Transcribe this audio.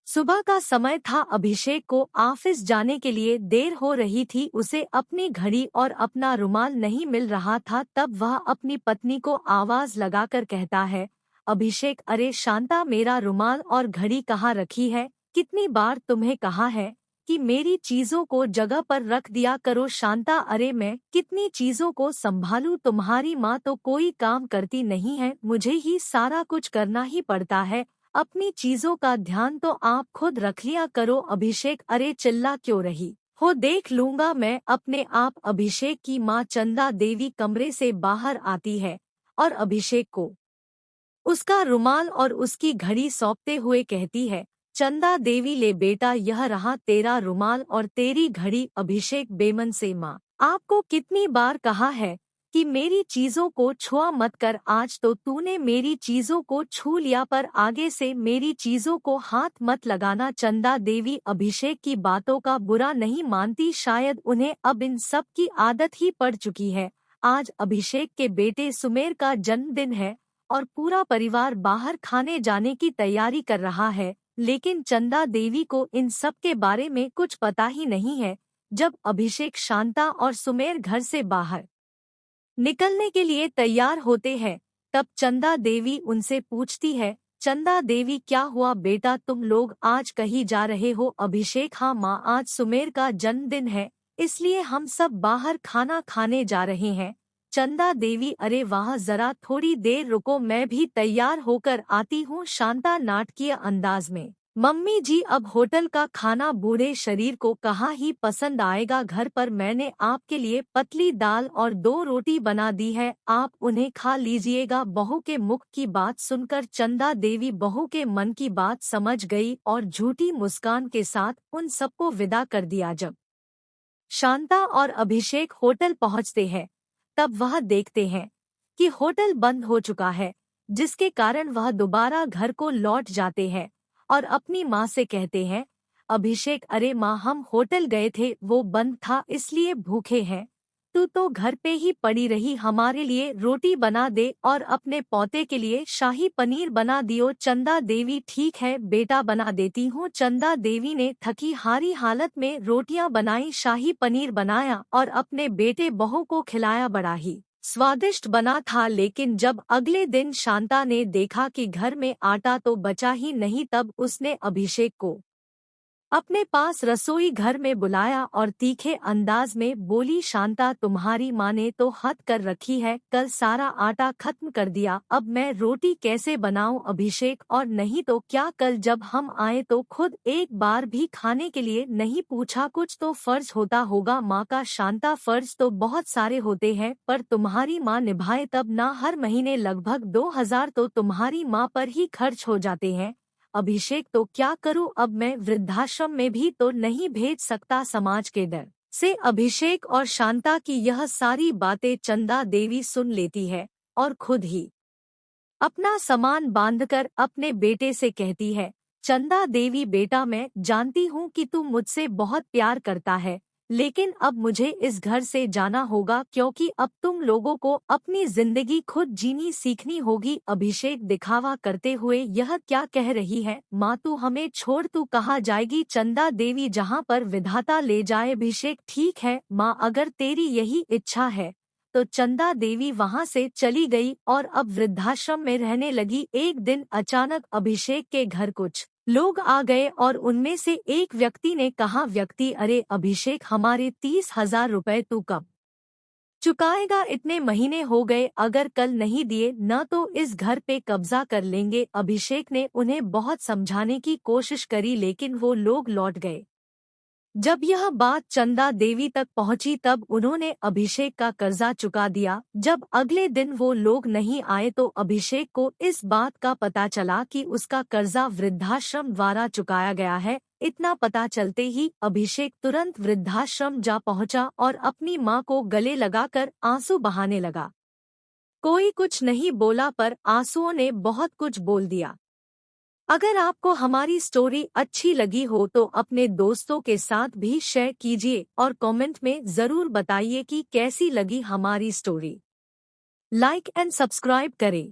सुबह का समय था। अभिषेक को ऑफिस जाने के लिए देर हो रही थी। उसे अपनी घड़ी और अपना रुमाल नहीं मिल रहा था। तब वह अपनी पत्नी को आवाज लगाकर कहता है, अभिषेक, अरे शांता, मेरा रुमाल और घड़ी कहाँ रखी है? कितनी बार तुम्हें कहा है कि मेरी चीजों को जगह पर रख दिया करो। शांता, अरे मैं कितनी चीजों को संभालूं? तुम्हारी माँ तो कोई काम करती नहीं है, मुझे ही सारा कुछ करना ही पड़ता है। अपनी चीजों का ध्यान तो आप खुद रख लिया करो। अभिषेक, अरे चिल्ला क्यों रही हो, देख लूंगा मैं अपने आप। अभिषेक की माँ चंदा देवी कमरे से बाहर आती है और अभिषेक को उसका रुमाल और उसकी घड़ी सौंपते हुए कहती है, चंदा देवी, ले बेटा, यह रहा तेरा रुमाल और तेरी घड़ी। अभिषेक बेमन से, माँ, आपको कितनी बार कहा है कि मेरी चीजों को छुआ मत कर। आज तो तूने मेरी चीजों को छू लिया, पर आगे से मेरी चीजों को हाथ मत लगाना। चंदा देवी अभिषेक की बातों का बुरा नहीं मानती, शायद उन्हें अब इन सब की आदत ही पड़ चुकी है। आज अभिषेक के बेटे सुमेर का जन्मदिन है और पूरा परिवार बाहर खाने जाने की तैयारी कर रहा है, लेकिन चंदा देवी को इन सब के बारे में कुछ पता ही नहीं है। जब अभिषेक, शांता और सुमेर घर से बाहर निकलने के लिए तैयार होते हैं, तब चंदा देवी उनसे पूछती है, चंदा देवी, क्या हुआ बेटा, तुम लोग आज कहीं जा रहे हो? अभिषेक, हाँ माँ, आज सुमेर का जन्मदिन है, इसलिए हम सब बाहर खाना खाने जा रहे हैं। चंदा देवी, अरे वाह, जरा थोड़ी देर रुको, मैं भी तैयार होकर आती हूँ। शांता नाटकीय अंदाज में, मम्मी जी, अब होटल का खाना बूढ़े शरीर को कहाँ ही पसंद आएगा। घर पर मैंने आपके लिए पतली दाल और 2 रोटी बना दी है, आप उन्हें खा लीजिएगा। बहू के मुख की बात सुनकर चंदा देवी बहू के मन की बात समझ गई और झूठी मुस्कान के साथ उन सबको विदा कर दिया। जब शांता और अभिषेक होटल पहुंचते हैं, तब वह देखते हैं कि होटल बंद हो चुका है, जिसके कारण वह दोबारा घर को लौट जाते हैं और अपनी माँ से कहते हैं, अभिषेक, अरे माँ, हम होटल गए थे, वो बंद था, इसलिए भूखे हैं। तू तो घर पे ही पड़ी रही, हमारे लिए रोटी बना दे और अपने पोते के लिए शाही पनीर बना दियो। चंदा देवी, ठीक है बेटा, बना देती हूँ। चंदा देवी ने थकी हारी हालत में रोटियां बनाई, शाही पनीर बनाया और अपने बेटे बहू को खिलाया। बड़ा ही स्वादिष्ट बना था। लेकिन जब अगले दिन शांता ने देखा कि घर में आटा तो बचा ही नहीं, तब उसने अभिषेक को अपने पास रसोई घर में बुलाया और तीखे अंदाज में बोली, शांता, तुम्हारी माँ ने तो हद कर रखी है, कल सारा आटा खत्म कर दिया, अब मैं रोटी कैसे बनाऊं? अभिषेक, और नहीं तो क्या, कल जब हम आए तो खुद एक बार भी खाने के लिए नहीं पूछा, कुछ तो फर्ज होता होगा माँ का। शांता, फर्ज तो बहुत सारे होते हैं, पर तुम्हारी माँ निभाए तब ना। हर महीने लगभग 2000 तो तुम्हारी माँ पर ही खर्च हो जाते हैं। अभिषेक, तो क्या करूं अब मैं, वृद्धाश्रम में भी तो नहीं भेज सकता समाज के डर से। अभिषेक और शांता की यह सारी बातें चंदा देवी सुन लेती है और खुद ही अपना सामान बांधकर अपने बेटे से कहती है, चंदा देवी बेटा, मैं जानती हूँ कि तू मुझसे बहुत प्यार करता है, लेकिन अब मुझे इस घर से जाना होगा, क्योंकि अब तुम लोगों को अपनी जिंदगी खुद जीनी सीखनी होगी। अभिषेक दिखावा करते हुए, यह क्या कह रही है माँ, तू हमें छोड़ तू कहाँ जाएगी? चंदा देवी, जहाँ पर विधाता ले जाए। अभिषेक, ठीक है माँ, अगर तेरी यही इच्छा है। तो चंदा देवी वहां से चली गई और अब वृद्धाश्रम में रहने लगी। एक दिन अचानक अभिषेक के घर कुछ लोग आ गए और उनमें से एक व्यक्ति ने कहा, व्यक्ति, अरे अभिषेक, हमारे 30,000 रुपए तू कब चुकाएगा? इतने महीने हो गए, अगर कल नहीं दिए न तो इस घर पे कब्जा कर लेंगे। अभिषेक ने उन्हें बहुत समझाने की कोशिश करी, लेकिन वो लोग लौट गए। जब यह बात चंदा देवी तक पहुंची, तब उन्होंने अभिषेक का कर्जा चुका दिया। जब अगले दिन वो लोग नहीं आए तो अभिषेक को इस बात का पता चला कि उसका कर्जा वृद्धाश्रम द्वारा चुकाया गया है। इतना पता चलते ही अभिषेक तुरंत वृद्धाश्रम जा पहुंचा और अपनी मां को गले लगाकर आंसू बहाने लगा। कोई कुछ नहीं बोला, पर आंसुओं ने बहुत कुछ बोल दिया। अगर आपको हमारी स्टोरी अच्छी लगी हो तो अपने दोस्तों के साथ भी शेयर कीजिए और कमेंट में ज़रूर बताइए कि कैसी लगी हमारी स्टोरी। लाइक एंड सब्सक्राइब करें।